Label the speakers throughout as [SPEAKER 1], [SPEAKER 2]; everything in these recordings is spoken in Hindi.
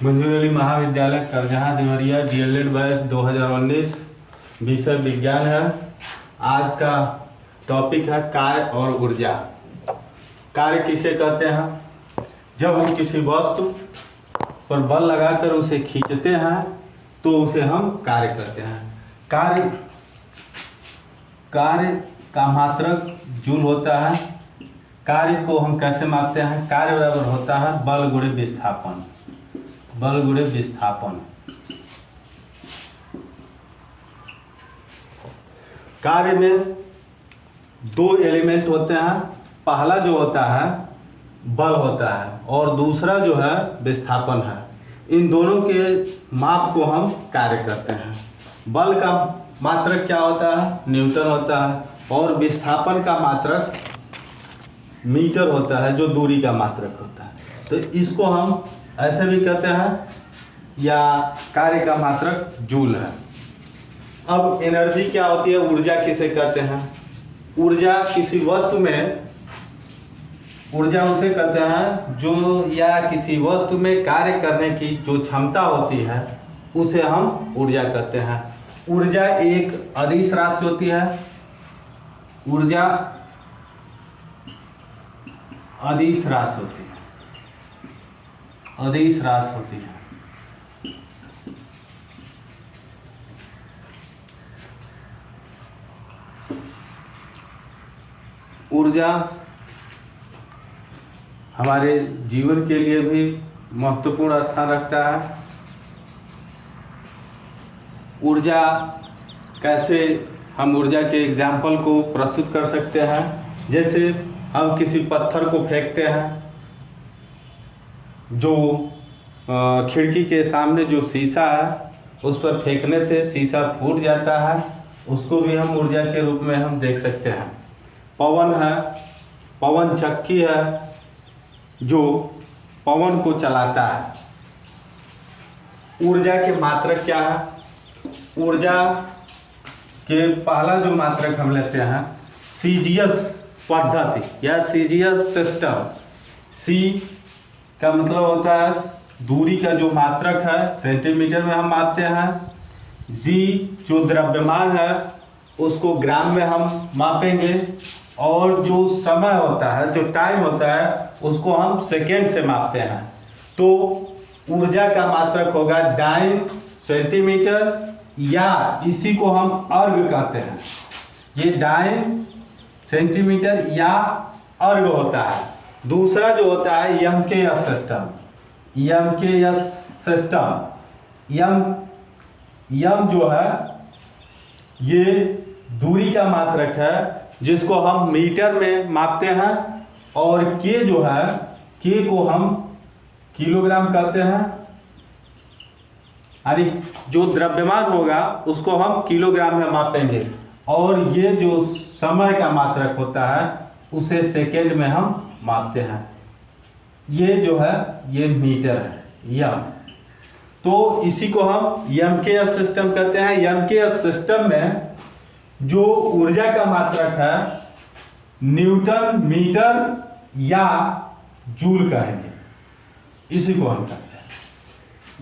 [SPEAKER 1] मंजूर अली महाविद्यालय करजहां देवरिया DLED बैच 2019 विषय विज्ञान है। आज का टॉपिक है कार्य और ऊर्जा। कार्य किसे कहते हैं? जब हम किसी वस्तु पर बल लगाकर उसे खींचते हैं तो उसे हम कार्य कहते हैं। कार्य का मात्रक जूल होता है। कार्य को हम कैसे मापते हैं? कार्य बराबर होता है बल गुणे विस्थापन। बल गुणे विस्थापन। कार्य में दो एलिमेंट होते हैं। पहला जो होता है बल होता है और दूसरा जो है विस्थापन है। इन दोनों के माप को हम कार्य करते हैं। बल का मात्रक क्या होता है? न्यूटन होता है और विस्थापन का मात्रक मीटर होता है, जो दूरी का मात्रक होता है। तो इसको हम ऐसे भी कहते हैं या कार्य का मात्रक जूल है। अब एनर्जी क्या होती है? ऊर्जा किसे कहते हैं? ऊर्जा किसी वस्तु में, ऊर्जा उसे कहते हैं जो या किसी वस्तु में कार्य करने की जो क्षमता होती है उसे हम ऊर्जा कहते हैं। ऊर्जा एक अदिश राशि होती है। ऊर्जा अदिश राशि होती है। अदिश राशि होती है। ऊर्जा हमारे जीवन के लिए भी महत्वपूर्ण स्थान रखता है। ऊर्जा कैसे हम ऊर्जा के एग्जाम्पल को प्रस्तुत कर सकते हैं? जैसे हम किसी पत्थर को फेंकते हैं, जो खिड़की के सामने जो शीशा है उस पर फेंकने से शीशा फूट जाता है, उसको भी हम ऊर्जा के रूप में हम देख सकते हैं। पवन है, पवन चक्की है जो पवन को चलाता है। ऊर्जा के मात्रक क्या है? ऊर्जा के पहला जो मात्रक हम लेते हैं सीजीएस पद्धति या सीजीएस सिस्टम। सी का मतलब होता है दूरी का जो मात्रक है, सेंटीमीटर में हम मापते हैं। जी जो द्रव्यमान है उसको ग्राम में हम मापेंगे और जो समय होता है, जो टाइम होता है, उसको हम सेकेंड से मापते हैं। तो ऊर्जा का मात्रक होगा डाइन सेंटीमीटर या इसी को हम अर्ग कहते हैं। ये डाइन सेंटीमीटर या अर्ग होता है। दूसरा जो होता है MKS सिस्टम। MKS सिस्टम यम जो है ये दूरी का मात्रक है जिसको हम मीटर में मापते हैं और के जो है के को हम किलोग्राम कहते हैं। यानी जो द्रव्यमान होगा उसको हम किलोग्राम में मापेंगे और ये जो समय का मात्रक होता है उसे सेकेंड में हम मापते हैं। ये जो है ये मीटर है यम। तो इसी को हम MKS सिस्टम कहते हैं। MKS सिस्टम में जो ऊर्जा का मात्रक है न्यूटन मीटर या जूल कहेंगे, इसी को हम कहते हैं।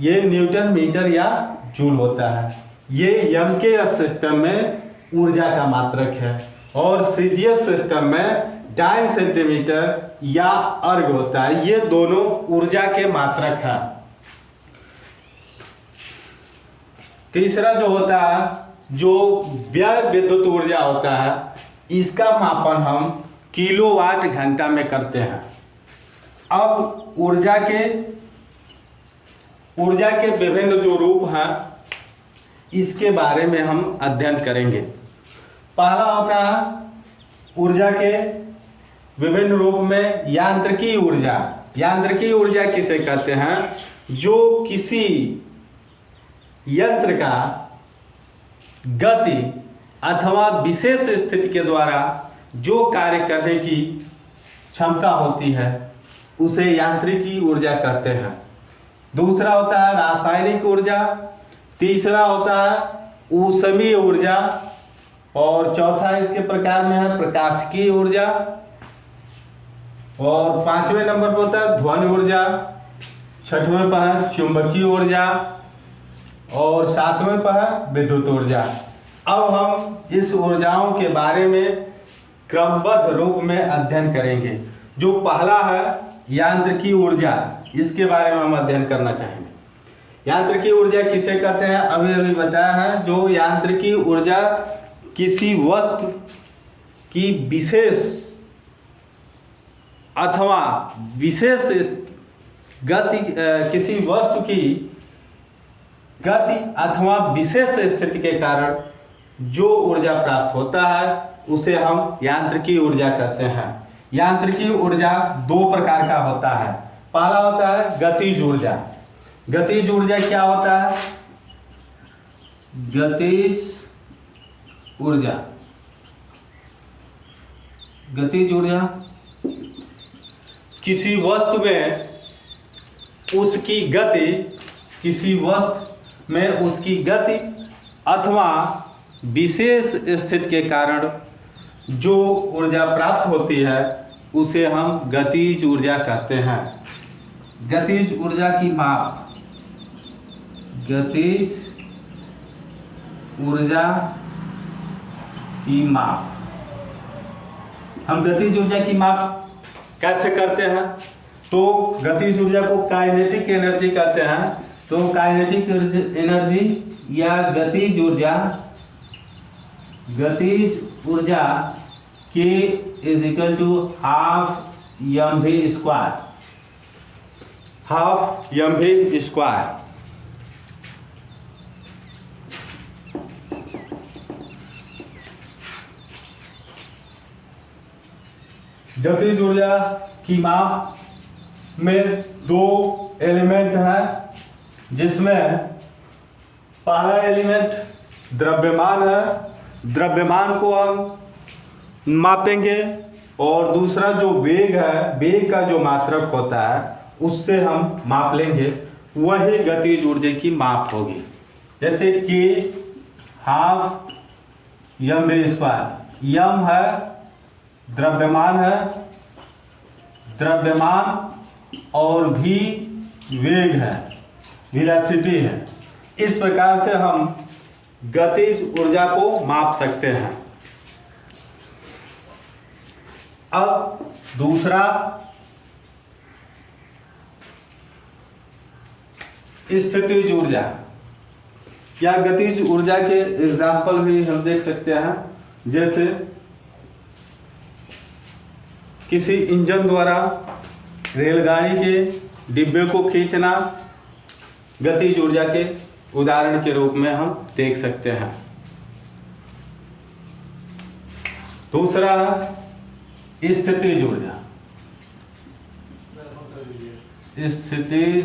[SPEAKER 1] ये न्यूटन मीटर या जूल होता है। ये MKS सिस्टम में ऊर्जा का मात्रक है और CGS सिस्टम में डाइन सेंटीमीटर या अर्ग होता है। ये दोनों ऊर्जा के मात्रक है। तीसरा जो होता है जो व्यय विद्युत ऊर्जा होता है, इसका मापन हम किलोवाट घंटा में करते हैं। अब ऊर्जा के विभिन्न जो रूप हैं इसके बारे में हम अध्ययन करेंगे। पहला होता है ऊर्जा के विभिन्न रूप में यांत्रिकी ऊर्जा। यांत्रिकी ऊर्जा किसे कहते हैं? जो किसी यंत्र का गति अथवा विशेष स्थिति के द्वारा जो कार्य करने की क्षमता होती है उसे यांत्रिकी ऊर्जा कहते हैं। दूसरा होता है रासायनिक ऊर्जा। तीसरा होता है ऊष्मीय ऊर्जा और चौथा इसके प्रकार में है प्रकाशिकी ऊर्जा और पांचवें नंबर पर होता है ध्वनि ऊर्जा छठवें पर है चुंबकीय ऊर्जा और सातवें पर है विद्युत ऊर्जा। अब हम इस ऊर्जाओं के बारे में क्रमबद्ध रूप में अध्ययन करेंगे। जो पहला है यांत्रिकी ऊर्जा, इसके बारे में हम अध्ययन करना चाहेंगे। यांत्रिकी ऊर्जा किसे कहते हैं, अभी अभी बताया है। जो यांत्रिकी ऊर्जा किसी वस्तु की विशेष अथवा विशेष गति, किसी वस्तु की गति अथवा विशेष स्थिति के कारण जो ऊर्जा प्राप्त होता है उसे हम यांत्रिकी ऊर्जा कहते हैं। यांत्रिकी ऊर्जा दो प्रकार का होता है। पहला होता है गतिज ऊर्जा। गतिज ऊर्जा क्या होता है? गतिज ऊर्जा, गतिज ऊर्जा किसी वस्तु में उसकी गति, किसी वस्तु में उसकी गति अथवा विशेष स्थिति के कारण जो ऊर्जा प्राप्त होती है उसे हम गतिज ऊर्जा कहते हैं। गतिज ऊर्जा की माप, गतिज ऊर्जा की माप, हम गतिज ऊर्जा की माप कैसे करते हैं? तो गतिज ऊर्जा को काइनेटिक एनर्जी कहते हैं। तो काइनेटिक एनर्जी या गतिज ऊर्जा, गतिज ऊर्जा K is equal to half mv square, half mv square. गतिज ऊर्जा की माप में दो एलिमेंट हैं, जिसमें पहला एलिमेंट द्रव्यमान है, द्रव्यमान को हम मापेंगे, और दूसरा जो वेग है, वेग का जो मात्रक होता है उससे हम माप लेंगे। वही गतिज ऊर्जा की माप होगी। जैसे कि हाफ mv स्क्वायर, यम है द्रव्यमान है, द्रव्यमान और भी वेग है, वेलोसिटी है। इस प्रकार से हम गतिज ऊर्जा को माप सकते हैं। अब दूसरा स्थितिज ऊर्जा या गतिज ऊर्जा के एग्जाम्पल भी हम देख सकते हैं। जैसे किसी इंजन द्वारा रेलगाड़ी के डिब्बे को खींचना गतिज ऊर्जा के उदाहरण के रूप में हम देख सकते हैं। दूसरा स्थितिज ऊर्जा, स्थितिज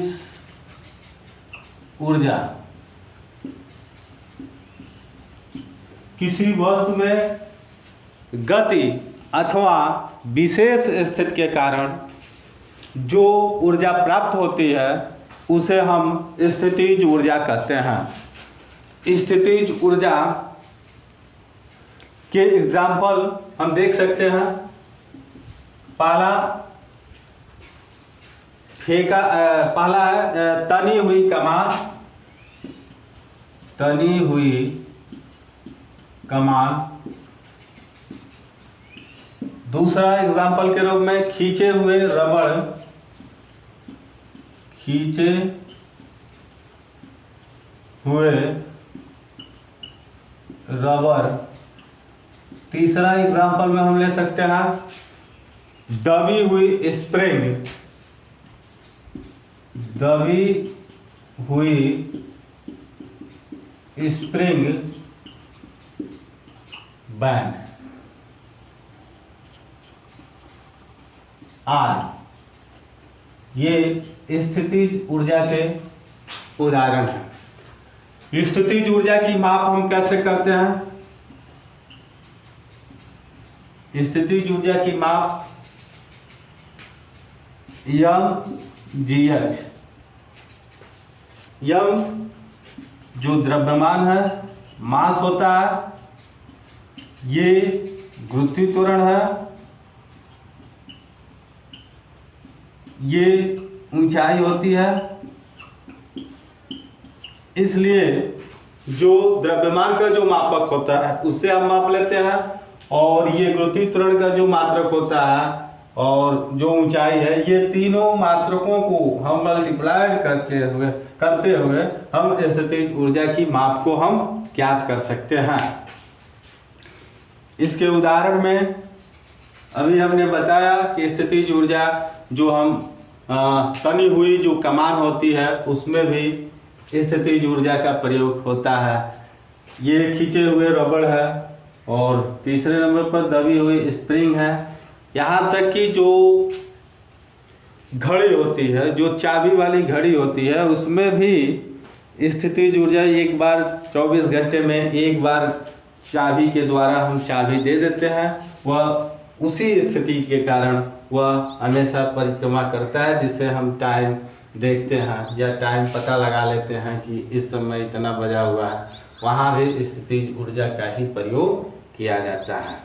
[SPEAKER 1] ऊर्जा किसी वस्तु में गति अथवा विशेष स्थिति के कारण जो ऊर्जा प्राप्त होती है उसे हम स्थितिज ऊर्जा कहते हैं। स्थितिज ऊर्जा के एग्जाम्पल हम देख सकते हैं। पहला पहला है तनी हुई कमान, तनी हुई कमान। दूसरा एग्जाम्पल के रूप में खींचे हुए रबड़, खींचे हुए रबर। तीसरा एग्जाम्पल में हम ले सकते हैं दबी हुई स्प्रिंग, दबी हुई स्प्रिंग बैंड ये स्थितिज ऊर्जा के उदाहरण हैं। स्थितिज ऊर्जा की माप हम कैसे करते हैं? स्थितिज ऊर्जा की माप mgh, यम जो द्रव्यमान है, मास होता है, ये गुरुत्वीय त्वरण है, ये ऊंचाई होती है, इसलिए जो द्रव्यमान का जो मापक होता है उससे हम माप लेते हैं, और ये गुरुत्वीय त्वरण का जो मात्रक होता है और जो ऊंचाई है, ये तीनों मात्रकों को हम मल्टीप्लाइड करते हुए हम स्थितिज ऊर्जा की माप को हम ज्ञात कर सकते हैं। इसके उदाहरण में अभी हमने बताया कि स्थितिज ऊर्जा जो हम तनी हुई जो कमान होती है उसमें भी स्थितिज ऊर्जा का प्रयोग होता है। ये खींचे हुए रबड़ है और तीसरे नंबर पर दबी हुई स्प्रिंग है। यहाँ तक कि जो घड़ी होती है, जो चाबी वाली घड़ी होती है, उसमें भी स्थितिज ऊर्जा एक बार 24 घंटे में एक बार चाबी के द्वारा हम चाबी दे देते हैं, वह उसी स्थिति के कारण वह हमेशा परिक्रमा करता है, जिससे हम टाइम देखते हैं या टाइम पता लगा लेते हैं कि इस समय इतना बजा हुआ है। वहाँ भी स्थितिज ऊर्जा का ही प्रयोग किया जाता है।